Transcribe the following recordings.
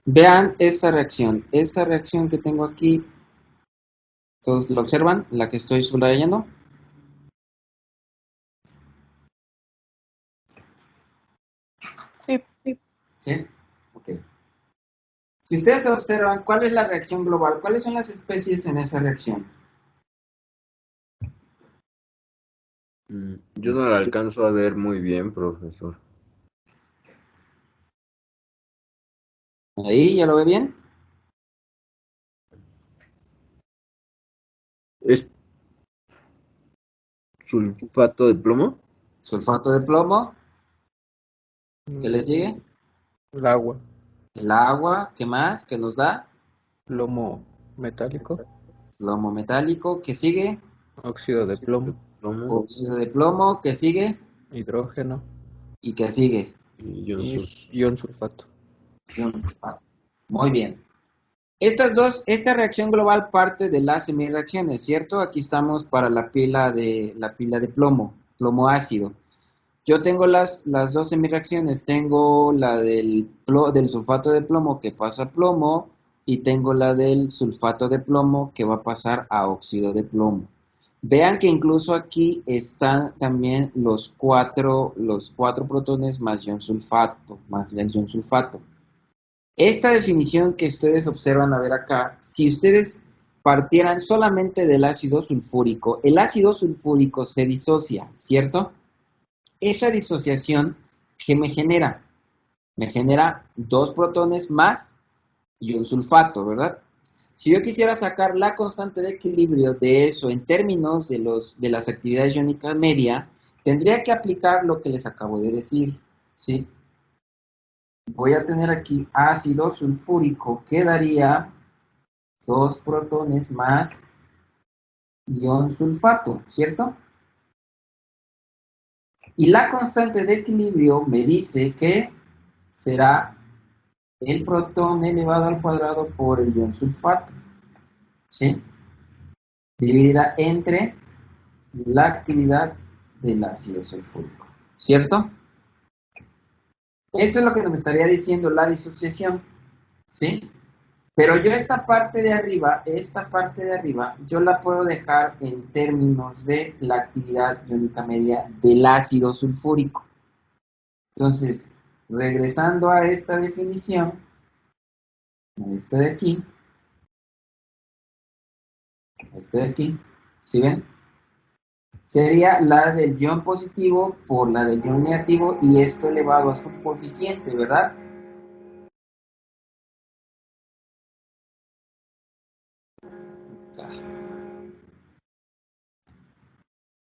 Vean esta reacción que tengo aquí, todos lo observan, la que estoy subrayando. Sí, ¿Sí? Ok. Si ustedes observan, ¿cuál es la reacción global? ¿Cuáles son las especies en esa reacción? Yo no la alcanzo a ver muy bien, profesor. Ahí, ¿ya lo ve bien? ¿Es sulfato de plomo? Sulfato de plomo, ¿qué le mm, sigue? el agua, El agua, ¿qué más? ¿Qué nos da? plomo metálico, Plomo metálico, ¿qué sigue? óxido de plomo, Plomo Óxido de plomo, ¿qué sigue? hidrógeno ¿Y qué sigue? y ion y sulfato. ion sulfato. Ion sulfato. Muy bien. Esta reacción global parte de las semireacciones, ¿cierto? Aquí estamos para la pila de plomo, plomo ácido. Yo tengo las dos semireacciones, tengo la del sulfato de plomo que pasa a plomo y tengo la del sulfato de plomo que va a pasar a óxido de plomo. Vean que incluso aquí están también los cuatro protones más ion sulfato, más el ion sulfato. Esta definición que ustedes observan a ver acá, si ustedes partieran solamente del ácido sulfúrico, el ácido sulfúrico se disocia, ¿cierto? Esa disociación que me genera dos protones más y un sulfato, ¿verdad? Si yo quisiera sacar la constante de equilibrio de eso en términos de las actividades iónicas media, tendría que aplicar lo que les acabo de decir, ¿sí? Voy a tener aquí ácido sulfúrico que daría dos protones más ion sulfato, ¿cierto? Y la constante de equilibrio me dice que será el protón elevado al cuadrado por el ion sulfato, ¿sí? Dividida entre la actividad del ácido sulfúrico, ¿cierto? Esto es lo que nos estaría diciendo la disociación, ¿sí? Pero yo esta parte de arriba, yo la puedo dejar en términos de la actividad iónica media del ácido sulfúrico. Entonces, regresando a esta definición, esta de aquí, esta de aquí, ¿sí ven? Sería la del ion positivo por la del ion negativo y esto elevado a su coeficiente, ¿verdad?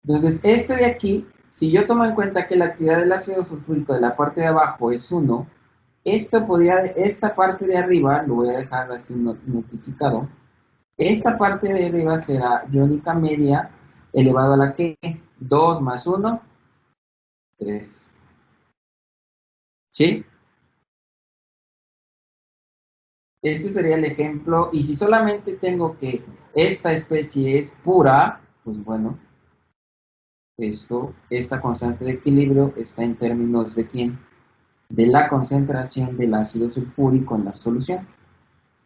Entonces, este de aquí, si yo tomo en cuenta que la actividad del ácido sulfúrico de la parte de abajo es 1, esta parte de arriba, lo voy a dejar así notificado, esta parte de arriba será iónica media elevado a la que 2 más 1, 3. ¿Sí? Este sería el ejemplo. Y si solamente tengo que esta especie es pura, pues bueno, esta constante de equilibrio está en términos de quién? De la concentración del ácido sulfúrico en la solución.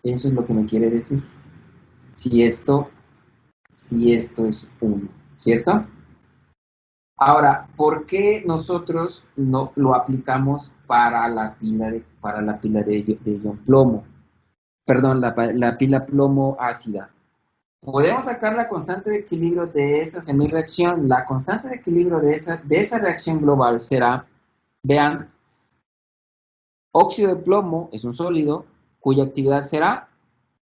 Eso es lo que me quiere decir. Si esto, si esto es 1, ¿cierto? Ahora, ¿por qué nosotros no lo aplicamos para la pila de ion plomo? Perdón, la pila plomo ácida. Podemos sacar la constante de equilibrio de esa semireacción. La constante de equilibrio de esa reacción global será, vean, óxido de plomo es un sólido cuya actividad será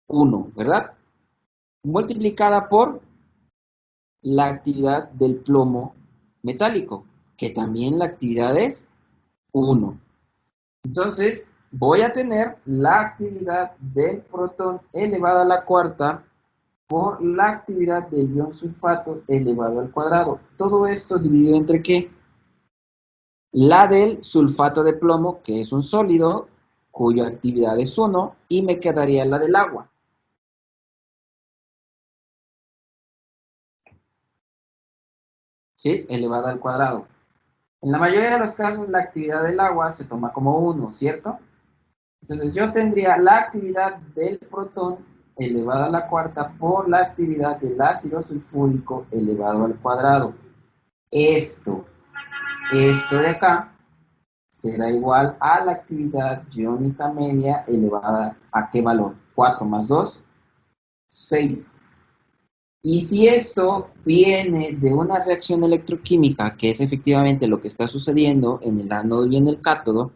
1, ¿verdad? Multiplicada por la actividad del plomo metálico, que también la actividad es 1. Entonces, voy a tener la actividad del protón elevado a la cuarta por la actividad del ion sulfato elevado al cuadrado. Todo esto dividido entre ¿qué? La del sulfato de plomo, que es un sólido, cuya actividad es 1, y me quedaría la del agua. ¿Sí? Elevada al cuadrado. En la mayoría de los casos, la actividad del agua se toma como 1, ¿cierto? Entonces yo tendría la actividad del protón elevada a la cuarta por la actividad del ácido sulfúrico elevado al cuadrado. Esto de acá será igual a la actividad iónica media elevada a ¿qué valor? 4 más 2, 6. Y si esto viene de una reacción electroquímica, que es efectivamente lo que está sucediendo en el ánodo y en el cátodo,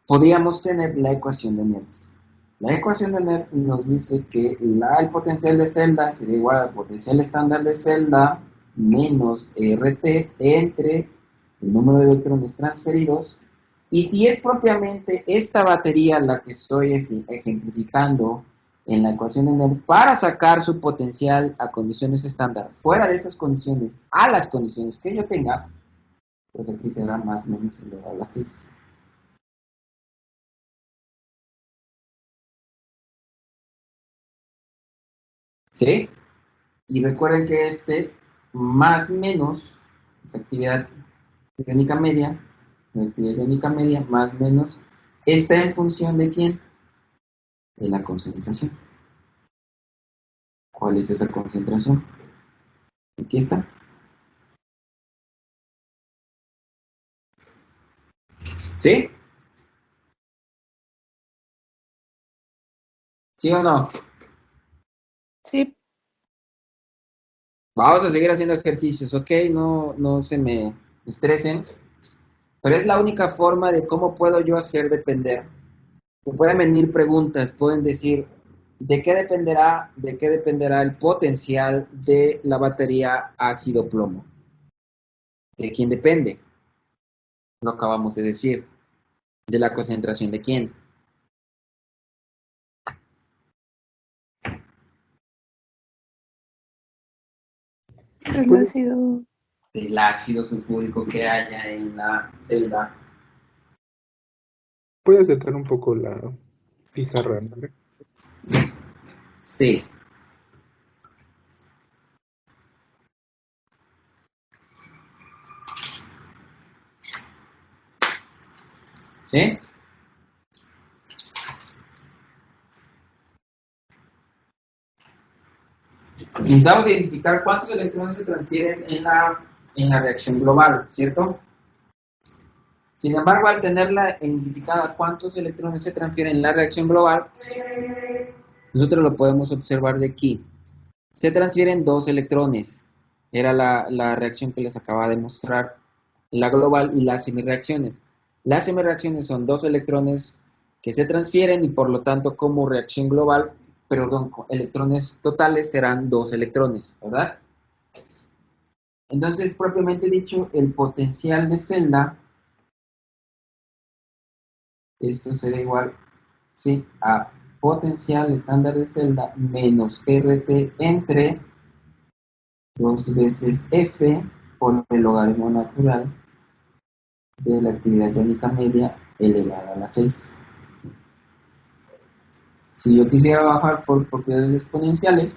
podríamos tener la ecuación de Nernst. La ecuación de Nernst nos dice que el potencial de celda sería igual al potencial estándar de celda menos RT entre el número de electrones transferidos. Y si es propiamente esta batería la que estoy ejemplificando en la ecuación de Nernst, para sacar su potencial a condiciones estándar, fuera de esas condiciones, a las condiciones que yo tenga, pues aquí será más o menos elevado a la 6. ¿Sí? Y recuerden que este más menos, esa actividad iónica media, la actividad iónica media más menos, está en función de quién? De la concentración. ¿Cuál es esa concentración? Aquí está. ¿Sí? ¿Sí o no? Sí, Vamos a seguir haciendo ejercicios, ¿ok? No se me estresen. Pero es la única forma de cómo puedo yo hacer depender. Pueden venir preguntas, pueden decir, ¿de qué dependerá el potencial de la batería ácido plomo? ¿De quién depende? Lo acabamos de decir. ¿De la concentración de quién? el ácido. Del ácido sulfúrico que haya en la celda. ¿Puede acercar un poco la pizarra, André? Sí. ¿Sí? Necesitamos identificar cuántos electrones se transfieren en la reacción global, ¿cierto? Sin embargo, al tenerla identificada cuántos electrones se transfieren en la reacción global, nosotros lo podemos observar de aquí. Se transfieren 2 electrones. Era la reacción que les acaba de mostrar, la global y las semirreacciones. Las semirreacciones son 2 electrones que se transfieren y por lo tanto como reacción global, perdón, electrones totales serán 2 electrones, ¿verdad? Entonces, propiamente dicho, el potencial de celda, esto será igual, ¿sí?, a potencial estándar de celda menos RT entre 2 veces F por el logaritmo natural de la actividad iónica media elevada a la 6. Si yo quisiera bajar por propiedades exponenciales,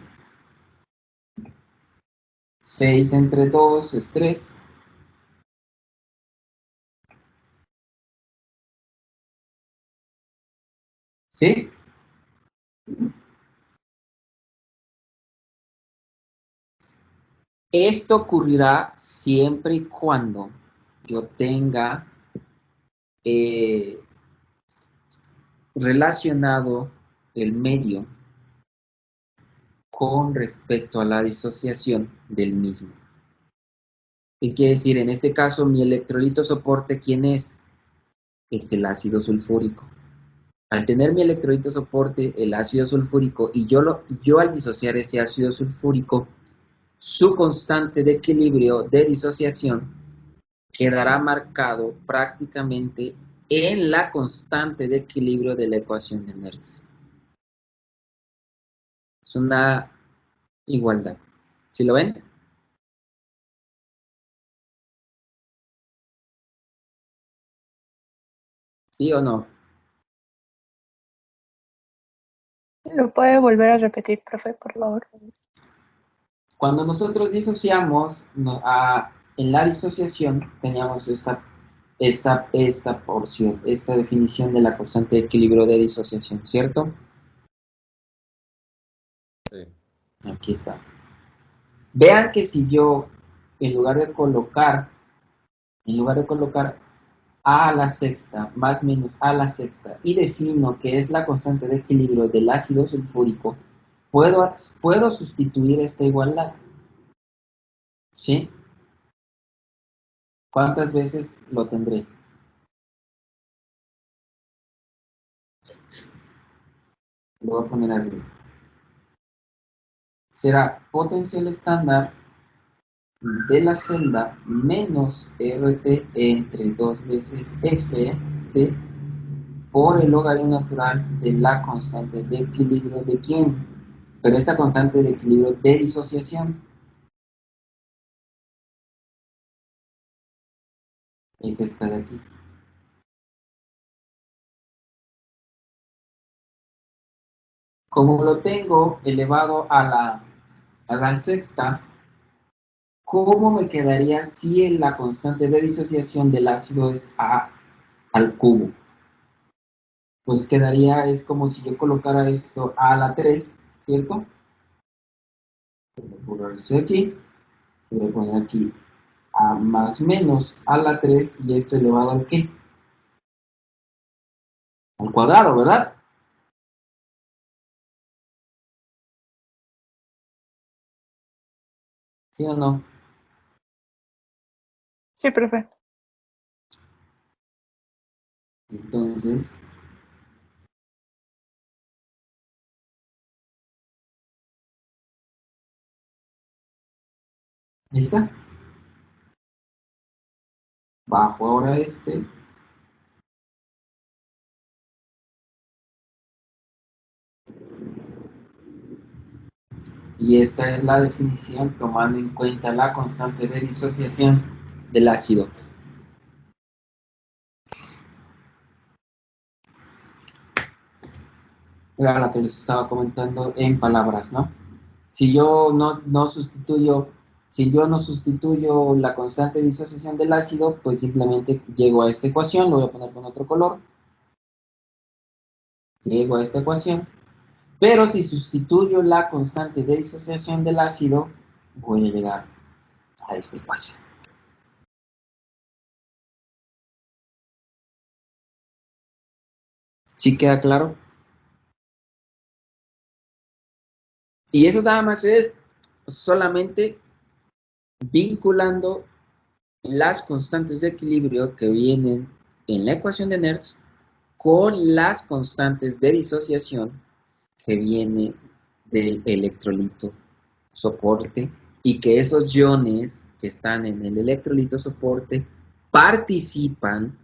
6 entre 2 es 3. ¿Sí? Esto ocurrirá siempre y cuando yo tenga relacionado el medio con respecto a la disociación del mismo. ¿Qué quiere decir? En este caso, mi electrolito soporte, ¿quién es? Es el ácido sulfúrico. Al tener mi electrolito soporte, el ácido sulfúrico, y yo al disociar ese ácido sulfúrico, su constante de equilibrio de disociación quedará marcado prácticamente en la constante de equilibrio de la ecuación de Nernst. Es una igualdad. ¿Sí lo ven? ¿Sí o no? ¿Lo puede volver a repetir, profe, por favor? Cuando nosotros disociamos, en la disociación teníamos esta esta porción, esta definición de la constante de equilibrio de disociación, ¿cierto? Sí. Aquí está. Vean que si yo, en lugar de colocar a la sexta más menos a la sexta y defino que es la constante de equilibrio del ácido sulfúrico, puedo sustituir esta igualdad, ¿sí? ¿Cuántas veces lo tendré? Lo voy a poner arriba. Será potencial estándar de la celda menos RT entre 2 veces F, ¿sí? Por el logaritmo natural de la constante de equilibrio de quién. Pero esta constante de equilibrio de disociación es esta de aquí. Como lo tengo elevado a la sexta, ¿cómo me quedaría si la constante de disociación del ácido es A al cubo? Pues quedaría, es como si yo colocara esto a la 3, ¿cierto? Voy a poner esto aquí, voy a poner aquí a más menos a la 3 y esto elevado al ¿qué? Al cuadrado, ¿verdad? ¿Sí o no? Sí, profe. Entonces, ahí está. Bajo ahora este. Y esta es la definición tomando en cuenta la constante de disociación del ácido. Era la que les estaba comentando en palabras, ¿no? Si yo no sustituyo, si yo no sustituyo la constante de disociación del ácido, pues simplemente llego a esta ecuación, lo voy a poner con otro color, llego a esta ecuación, pero si sustituyo la constante de disociación del ácido, voy a llegar a esta ecuación. ¿Sí queda claro? Y eso nada más es solamente vinculando las constantes de equilibrio que vienen en la ecuación de Nernst con las constantes de disociación que viene del electrolito soporte y que esos iones que están en el electrolito soporte participan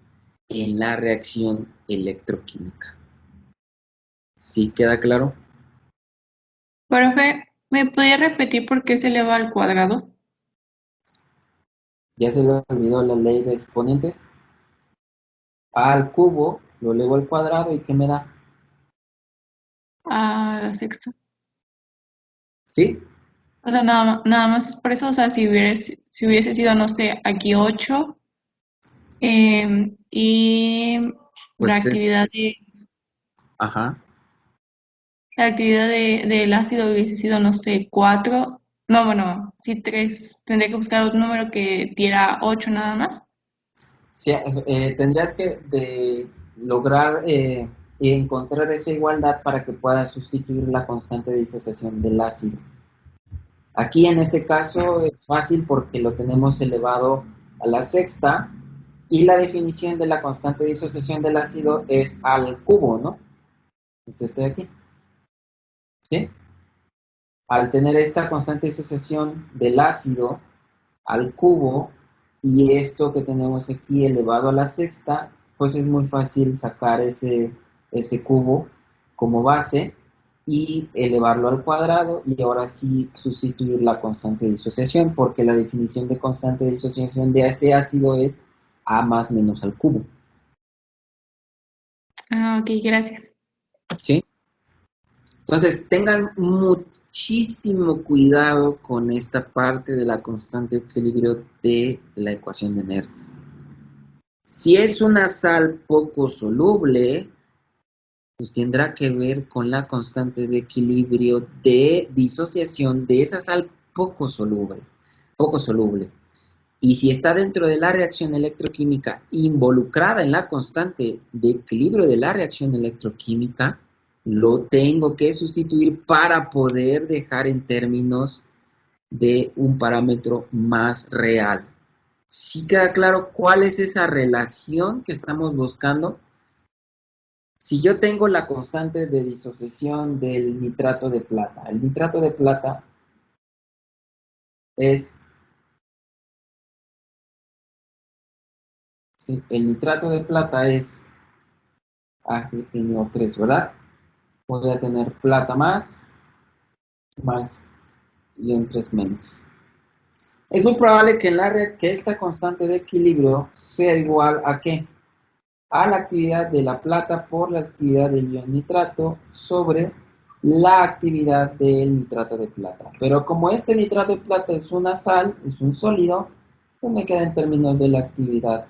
en la reacción electroquímica. ¿Sí queda claro? Profe, ¿me podía repetir por qué se eleva al cuadrado? ¿Ya se le olvidó la ley de exponentes? A al cubo lo elevo al cuadrado y ¿qué me da? A la sexta. ¿Sí? O sea, nada más es por eso. O sea, si hubiese sido, no sé, aquí 8, y la Pues es, actividad de, ajá. del ácido hubiese sido, no sé, 4. No, bueno, sí 3. Tendría que buscar otro número que diera 8 nada más. Sí, tendrías que lograr encontrar esa igualdad para que puedas sustituir la constante de disociación del ácido. Aquí en este caso es fácil porque lo tenemos elevado a la sexta y la definición de la constante de disociación del ácido es al cubo, ¿no? Entonces estoy aquí, ¿sí? Al tener esta constante de disociación del ácido al cubo y esto que tenemos aquí elevado a la sexta, pues es muy fácil sacar ese cubo como base y elevarlo al cuadrado y ahora sí sustituir la constante de disociación porque la definición de constante de disociación de ese ácido es A más menos al cubo, Ah, ok, gracias. ¿sí? Entonces tengan muchísimo cuidado con esta parte de la constante de equilibrio de la ecuación de Nernst. Si es una sal poco soluble, pues tendrá que ver con la constante de equilibrio de disociación de esa sal poco soluble. Poco soluble. Y si está dentro de la reacción electroquímica involucrada en la constante de equilibrio de la reacción electroquímica, lo tengo que sustituir para poder dejar en términos de un parámetro más real. ¿Sí queda claro cuál es esa relación que estamos buscando? Si yo tengo la constante de disociación del nitrato de plata, el nitrato de plata es, sí, el nitrato de plata es AgNO3, ¿verdad? Voy a tener plata más ion 3 menos. Es muy probable que, que esta constante de equilibrio sea igual a ¿qué? A la actividad de la plata por la actividad del ion nitrato sobre la actividad del nitrato de plata. Pero como este nitrato de plata es una sal, es un sólido, pues me queda en términos de la actividad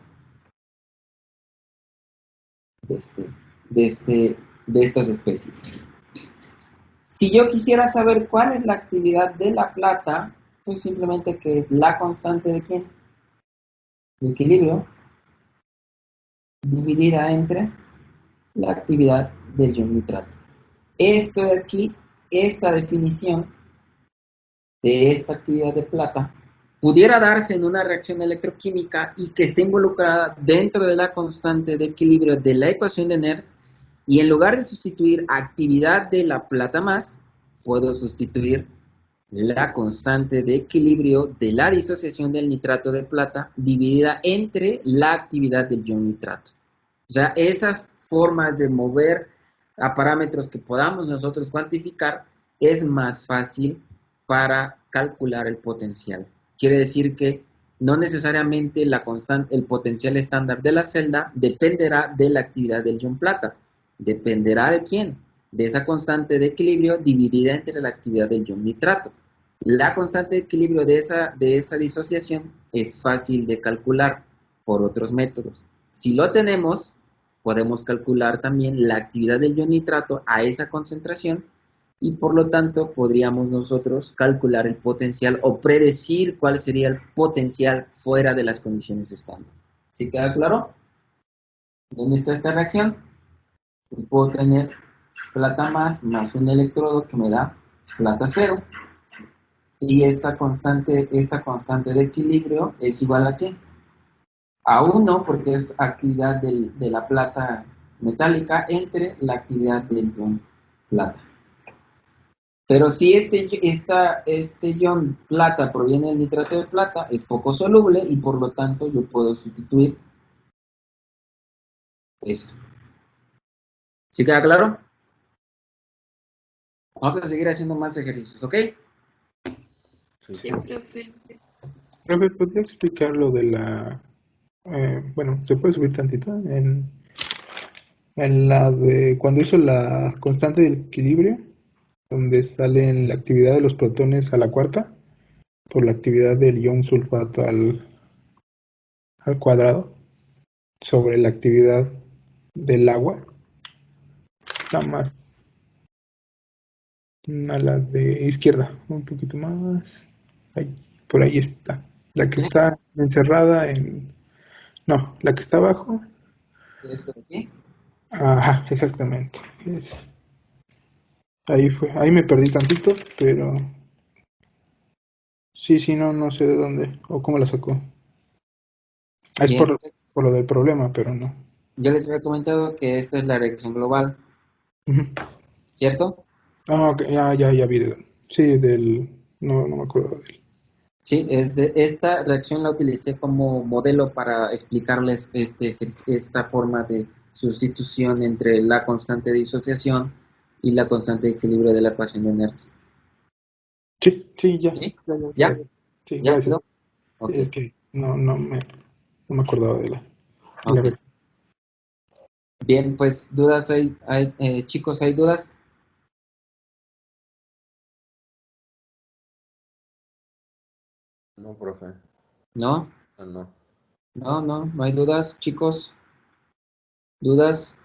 de, de estas especies. Si yo quisiera saber cuál es la actividad de la plata, pues simplemente que es la constante de ¿quién? De equilibrio dividida entre la actividad del ion nitrato. Esto de aquí, esta definición de esta actividad de plata, pudiera darse en una reacción electroquímica y que esté involucrada dentro de la constante de equilibrio de la ecuación de Nernst, y en lugar de sustituir actividad de la plata más, puedo sustituir la constante de equilibrio de la disociación del nitrato de plata dividida entre la actividad del ion nitrato. O sea, esas formas de mover a parámetros que podamos nosotros cuantificar es más fácil para calcular el potencial. Quiere decir que no necesariamente la constante, el potencial estándar de la celda dependerá de la actividad del ion plata. ¿Dependerá de quién? De esa constante de equilibrio dividida entre la actividad del ion nitrato. La constante de equilibrio de esa disociación es fácil de calcular por otros métodos. Si lo tenemos, podemos calcular también la actividad del ion nitrato a esa concentración y por lo tanto podríamos nosotros calcular el potencial o predecir cuál sería el potencial fuera de las condiciones estándar. ¿Sí queda claro? ¿Dónde está esta reacción? Pues puedo tener plata más un electrodo que me da plata cero. Y esta constante de equilibrio es igual a ¿qué? A 1, porque es actividad de la plata metálica entre la actividad del ion plata. Pero si este ion plata proviene del nitrato de plata, es poco soluble y por lo tanto yo puedo sustituir esto. ¿Sí queda claro? Vamos a seguir haciendo más ejercicios, ¿ok? Sí, profe. Profe, ¿podría explicar lo de la... bueno, ¿se puede subir tantito? En la de cuando hizo la constante del equilibrio, donde sale la actividad de los protones a la cuarta, por la actividad del ion sulfato al cuadrado, sobre la actividad del agua, nada más a la de izquierda, un poquito más, ahí, por ahí está, la que está encerrada en, no, la que está abajo, Esto de aquí. ajá, exactamente, ahí fue, ahí me perdí tantito, pero sí, no sé de dónde o cómo la sacó. Es Bien, por lo del problema, pero no. yo les había comentado que esta es la reacción global, Ujú. ¿cierto? Ah, ok, ya vi de dónde. Sí, no me acuerdo de él. Sí, esta reacción la utilicé como modelo para explicarles esta forma de sustitución entre la constante de disociación y la constante de equilibrio de la ecuación de Nernst. Sí, ya. ¿Sí? Ya. ¿Ya? Sí, ¿Ya gracias. quedó? Sí, Ok, es que no me acordaba de la ok. reacción. Bien, pues dudas chicos, ¿hay dudas? No, profe. ¿No? No. No hay dudas, chicos. ¿Dudas?